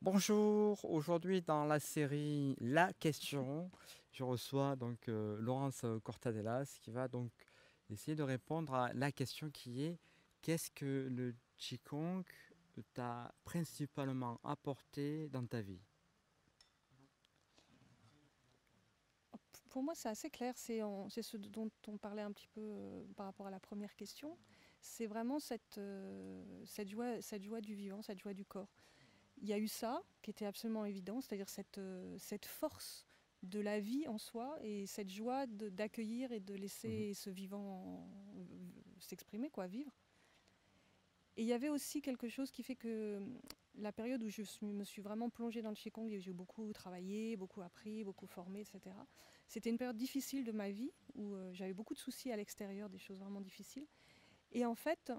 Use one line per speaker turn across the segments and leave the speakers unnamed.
Bonjour, aujourd'hui dans la série La question, je reçois donc Laurence Cortadelas qui va donc essayer de répondre à la question qui est qu'est-ce que le Qigong t'a principalement apporté dans ta vie?
Pour moi, c'est assez clair. C'est ce dont on parlait un petit peu par rapport à la première question. C'est vraiment cette joie du vivant, cette joie du corps. Il y a eu ça qui était absolument évident, c'est-à-dire cette force de la vie en soi et cette joie d'accueillir et de
Mhm,
laisser ce vivant s'exprimer, quoi, vivre. Et il y avait aussi quelque chose qui fait que la période où me suis vraiment plongée dans le Qigong, et j'ai beaucoup travaillé, beaucoup appris, beaucoup formé, etc. C'était une période difficile de ma vie où j'avais beaucoup de soucis à l'extérieur, des choses vraiment difficiles. Et en fait,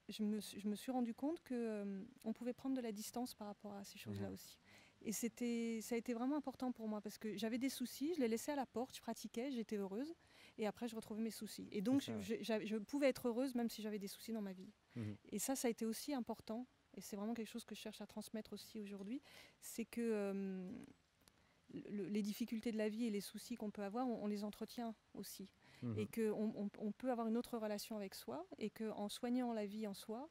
je me suis rendu compte que on pouvait prendre de la distance par rapport à ces choses-là
mhm.
aussi. Et ça a été vraiment important pour moi parce que j'avais des soucis, je les laissais à la porte, je pratiquais, j'étais heureuse, et après je retrouvais mes soucis. Et
C'est
donc
ça, ouais.
je pouvais être heureuse même si j'avais des soucis dans ma vie.
Mhm,
Et ça a été aussi important. Et c'est vraiment quelque chose que je cherche à transmettre aussi aujourd'hui. C'est que les difficultés de la vie et les soucis qu'on peut avoir, on les entretient aussi. Et
mhm.
qu'on peut avoir une autre relation avec soi. Et qu'en soignant la vie en soi,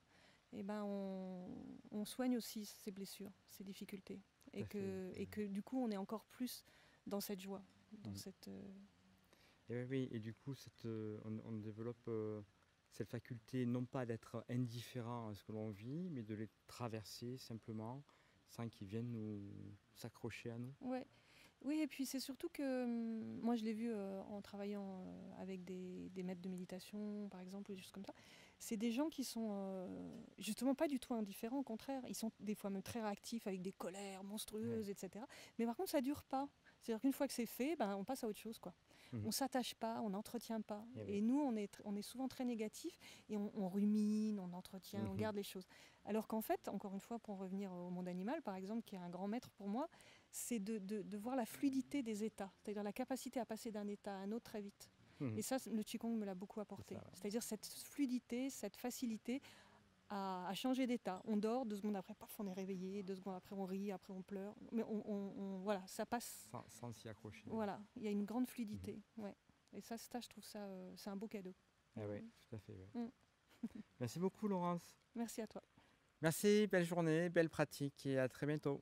eh ben on soigne aussi ses blessures, ses difficultés.
Tout à fait.
Et que du coup, on est encore plus dans cette joie. Dans
Mhm.
cette,
Et oui, oui, et du coup, on développe cette faculté non pas d'être indifférent à ce que l'on vit, mais de les traverser simplement sans qu'ils viennent nous s'accrocher à nous.
ouais. Oui, et puis c'est surtout que moi je l'ai vu en travaillant avec des maîtres de méditation, par exemple, ou des choses comme ça. C'est des gens qui sont justement pas du tout indifférents, au contraire. Ils sont des fois même très réactifs avec des colères
Ouais.
monstrueuses, etc. Mais par contre, ça dure pas. C'est-à-dire qu'une fois que c'est fait, ben, on passe à autre chose, quoi.
Mhm.
On s'attache pas, on n'entretient pas.
Eh oui.
Et nous, on est souvent très négatifs et on rumine, on entretient, on
Mhm.
garde les choses. Alors qu'en fait, encore une fois, pour revenir au monde animal, par exemple, qui est un grand maître pour moi, c'est de voir la fluidité des états, c'est-à-dire la capacité à passer d'un état à un autre très vite.
Mhm.
Et ça, le Qigong me l'a beaucoup
C'est ça,
apporté.
ouais.
C'est-à-dire cette fluidité, cette facilité à changer d'état. On dort, 2 secondes après, paf, on est réveillé, 2 secondes après, on rit, après, on pleure. Mais voilà, ça passe.
Sans s'y accrocher. Ouais.
Voilà, il y a une grande
Mhm.
fluidité. Ouais. Et ça, je trouve ça, c'est un beau cadeau.
Eh oui,
Mm.
tout à fait. Ouais.
Mm.
Merci beaucoup, Laurence.
Merci à toi.
Merci, belle journée, belle pratique et à très bientôt.